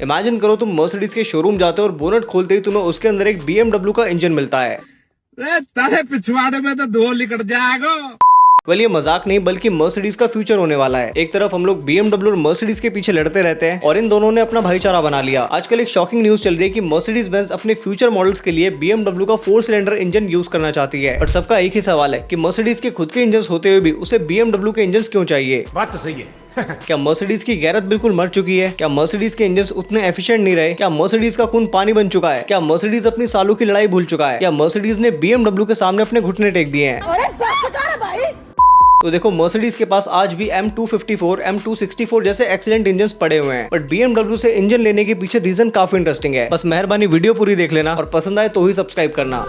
Imagine करो तुम Mercedes के शोरूम जाते हो और बोनट खोलते ही तुम्हें उसके अंदर एक BMW का इंजन मिलता है। तारे पिछवाड़े में तो धुआं निकल जाएगा। वेल ये मजाक नहीं बल्कि मर्सिडीज का फ्यूचर होने वाला है। एक तरफ हम लोग BMW और मर्सिडीज के पीछे लड़ते रहते हैं और इन दोनों ने अपना भाईचारा बना लिया। आजकल एक शॉकिंग न्यूज चल रही है कि मर्सिडीज बेंज अपने फ्यूचर मॉडल्स के लिए BMW का 4 सिलेंडर इंजन यूज करना चाहती है। पर सबका एक ही सवाल है कि मर्सिडीज के खुद के इंजन होते हुए भी उसे BMW के इंजन क्यों चाहिए। बात तो सही है। क्या मर्सिडीज की गैरत बिल्कुल मर चुकी है? क्या मर्सिडीज के इंजन उतने एफिशिएंट नहीं रहे? क्या मर्सिडीज का खून पानी बन चुका है? क्या मर्सिडीज अपनी सालों की लड़ाई भूल चुका है? क्या मर्सिडीज ने BMW के सामने अपने घुटने टेक दिए हैं? तो देखो मर्सिडीज के पास आज भी M254, M264 जैसे एक्सीलेंट इंजन पड़े हुए हैं, बट BMW से इंजन लेने के पीछे रीजन काफी इंटरेस्टिंग है। बस मेहरबानी वीडियो पूरी देख लेना और पसंद आए तो ही सब्सक्राइब करना।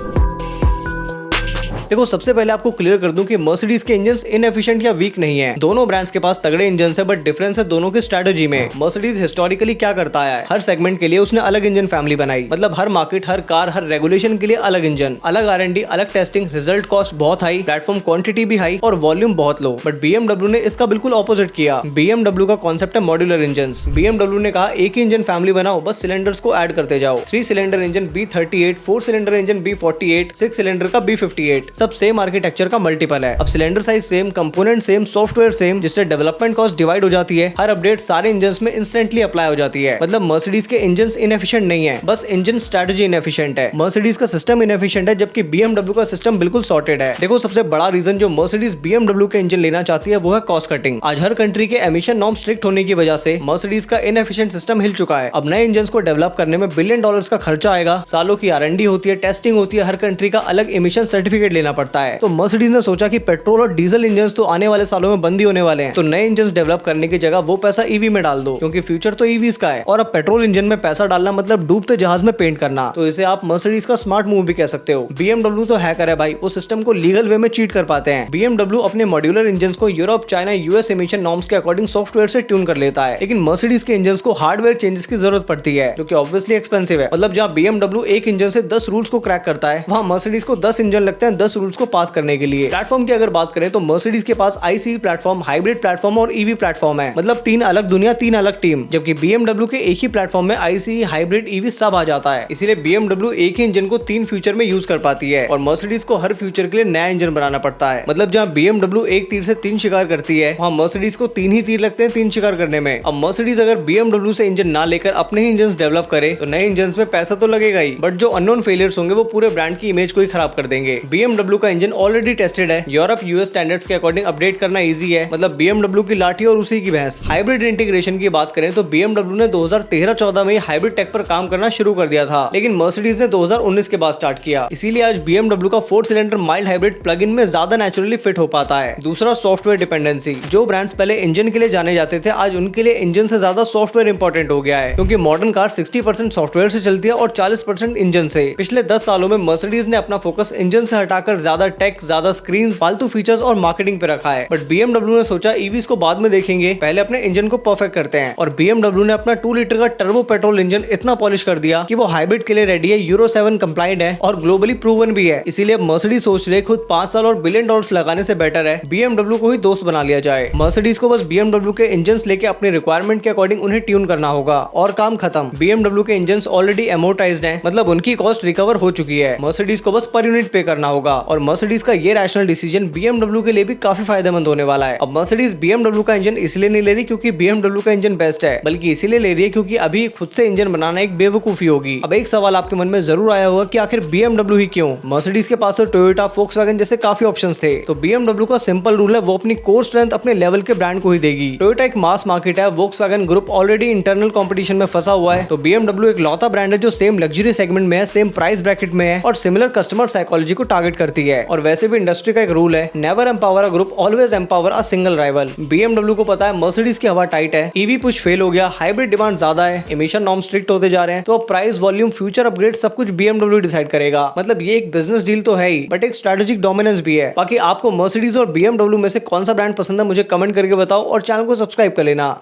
देखो सबसे पहले आपको क्लियर कर दूं कि मर्सिडीज के इंजन्स इनएफिशिएंट या वीक नहीं है। दोनों ब्रांड्स के पास तगड़े इंजन है, बट डिफरेंस है दोनों की स्ट्रेटजी में। मर्सिडीज हिस्टोरिकली क्या करता है, हर सेगमेंट के लिए उसने अलग इंजन फैमिली बनाई। मतलब हर मार्केट, हर कार, हर रेगुलेशन के लिए अलग इंजन, अलग R&D, अलग टेस्टिंग, रिजल्ट कॉस्ट बहुत हाई, प्लेटफॉर्म क्वांटिटी भी हाई और वॉल्यूम बहुत लो। बट BMW ने इसका बिल्कुल ऑपोजिट किया। BMW का कॉन्सेप्ट है मॉड्यूलर इंजन। BMW ने कहा एक ही इंजन फैमिली बनाओ, बस सिलेंडर्स को ऐड करते जाओ। 3 cylinder engine B38, 4 cylinder engine B48, 6 cylinder का B58, सब सेम आर्किटेक्चर का मल्टीपल है। अब cylinder size same, component same, software same, जिससे डेवलपमेंट कॉस्ट डिवाइड हो जाती है। हर अपडेट सारे इंजन्स में इंस्टेंटली अप्लाई हो जाती है। मतलब मर्सिडीज के इंजन्स इनएफिशिएंट नहीं है, बस इंजन स्ट्रेटजी इनएफिशिएंट है। मर्सिडीज का सिस्टम इनएफिशिएंट है, जबकि BMW का सिस्टम बिल्कुल सॉर्टेड है। देखो सबसे बड़ा रीजन जो मर्सिडीज BMW के इंजन लेना चाहती है वो है कॉस्ट कटिंग। आज हर कंट्री के एमिशन नॉर्म स्ट्रिक्ट होने की वजह से मर्सिडीज का इनएफिशिएंट सिस्टम हिल चुका है। अब नए इंजन को डेवलप करने में $1 बिलियन का खर्चा आएगा, सालों की R&D होती है, टेस्टिंग होती है, हर कंट्री का अलग एमिशन सर्टिफिकेट लेना पड़ता है। तो मर्सिडीज ने सोचा कि पेट्रोल और डीजल इंजन तो आने वाले सालों में बंद ही होने वाले हैं, तो नए इंजन डेवलप करने की जगह वो पैसा EV में डाल दो, क्योंकि फ्यूचर तो EVs का है। और अब पेट्रोल इंजन में पैसा डालना मतलब डूबते जहाज में पेंट करना। तो इसे आप मर्सिडीज का स्मार्ट मूव भी कह सकते हो। BMW तो हैकर है भाई, वो सिस्टम को लीगल वे में चीट कर पाते हैं। BMW अपने मॉड्यूलर इंजन को Europe, China, US emission norms के अकॉर्डिंग सॉफ्टवेयर से ट्यून कर लेता है। लेकिन मर्सिडीज के इंजन को हार्डवेयर चेंजेस की जरूरत पड़ती है, जो कि ऑब्वियसली एक्सपेंसिव है। मतलब जहाँ BMW एक इंजन से 10 रूल्स को क्रैक करता है, वहाँ मर्सिडीज को 10 इंजन लगते हैं 10 रूल्स को पास करने के लिए। प्लेटफॉर्म की अगर बात करें तो मर्सिडीज के पास ICE प्लेटफॉर्म, हाइब्रिड प्लेटफॉर्म और EV प्लेटफॉर्म है। मतलब 3 अलग दुनिया, 3 अलग टीम। जबकि BMW के एक ही प्लेटफॉर्म में ICE, हाइब्रिड, EV सब आ जाता है। इसीलिए BMW एक ही इंजन को 3 फ्यूचर में यूज कर पाती है और मर्सिडीज को हर फ्यूचर के लिए नया इंजन बनाना पड़ता है। मतलब जहाँ BMW एक तीर से 3 शिकार करती है, वहाँ मर्सिडीज को 3 ही तीर लगते हैं 3 शिकार करने में। अब मर्सिडीज अगर BMW से इंजन ना लेकर अपने ही इंजन डेवलप करे तो नए इंजन में पैसा तो लगेगा ही, बट जो अननोन फेलियर्स होंगे वो पूरे ब्रांड की इमेज को ही खराब कर देंगे। BMW का इंजन ऑलरेडी टेस्टेड है, यूरोप, US स्टैंडर्ड्स के अकॉर्डिंग अपडेट करना इजी है। मतलब BMW की लाठी और उसी की भैंस। हाइब्रिड इंटीग्रेशन की बात करें तो BMW ने 2013-14 में हाइब्रिड टेक पर काम करना शुरू कर दिया था, लेकिन मर्सिडीज ने 2019 के बाद स्टार्ट किया। इसीलिए आज BMW का 4 cylinder mild hybrid plug in में ज्यादा नेचुरली फिट हो पाता है। दूसरा सॉफ्टवेयर डिपेंडेंसी। जो ब्रांड्स पहले इंजन के लिए जाने जाते थे, आज उनके लिए इंजन से ज्यादा सॉफ्टवेयर इंपॉर्टेंट हो गया है, क्योंकि मॉडर्न कार 60% सॉफ्टवेयर से चलती है और 40% इंजन से। पिछले 10 सालों में मर्सिडीज ने अपना फोकस इंजन से हटाकर ज्यादा टेक, ज्यादा स्क्रीन, फालतू फीचर्स और मार्केटिंग पे रखा है। बट BMW ने सोचा EVs को बाद में देखेंगे, पहले अपने इंजन को परफेक्ट करते हैं। और BMW ने अपना 2 लीटर का टर्बो पेट्रोल इंजन इतना पॉलिश कर दिया कि वो हाइब्रिड के लिए रेडी है, यूरो 7 कंप्लाइंट है और ग्लोबली प्रूवन भी है। इसीलिए मर्सिडीज सोच रहे खुद 5 साल और $1 बिलियन लगाने से बेटर है BMW को ही दोस्त बना लिया जाए। मर्सिडीज को बस BMW के इंजन लेके अपने रिक्वायरमेंट के अकॉर्डिंग उन्हें ट्यून करना होगा और काम खत्म। BMW के इंजन ऑलरेडी एमोर्टाइज्ड हैं, मतलब उनकी कॉस्ट रिकवर हो चुकी है। मर्सिडीज को बस पर यूनिट पे करना होगा और मर्सिडीज का ये रैशनल डिसीजन BMW के लिए भी काफी फायदेमंद होने वाला है। अब मर्सिडीज BMW का इंजन इसलिए नहीं ले रही क्योंकि BMW का इंजन बेस्ट है, बल्कि इसीलिए ले रही है क्योंकि अभी खुद से इंजन बनाना एक बेवकूफी होगी। अब एक सवाल आपके मन में जरूर आया होगा कि आखिर BMW ही क्यों? मर्सिडीज के पास तो टोयोटा, फोक्सवैगन जैसे काफी ऑप्शंस थे। तो BMW का सिंपल रूल है, वो अपनी कोर स्ट्रेंथ अपने लेवल के ब्रांड को ही देगी। टोयोटा एक मास मार्केट है, Volkswagen group already internal competition में फंसा हुआ है, तो BMW एक लौता ब्रांड है जो सेम लग्जरी सेगमेंट में है, सेम प्राइस ब्रैकेट में है और सिमिलर कस्टमर साइकोलॉजी को टारगेट करती है। और वैसे भी इंडस्ट्री का एक रूल है, never empower a group, always empower a single rival. BMW को पता है मर्सिडीज की हवा टाइट है, EV पुश फेल हो गया, हाइब्रिड डिमांड ज्यादा है, एमिशन नॉर्म स्ट्रिक्ट होते जा रहे हैं, तो प्राइस, वॉल्यूम, फ्यूचर अपग्रेड सब कुछ BMW डिसाइड करेगा। मतलब ये एक बिजनेस डील तो है ही, बट एक स्ट्रेटेजिक डोमिनेंस भी है। बाकी आपको मर्सिडीज और BMW में से कौन सा ब्रांड पसंद है मुझे कमेंट करके बताओ और चैनल को सब्सक्राइब कर लेना।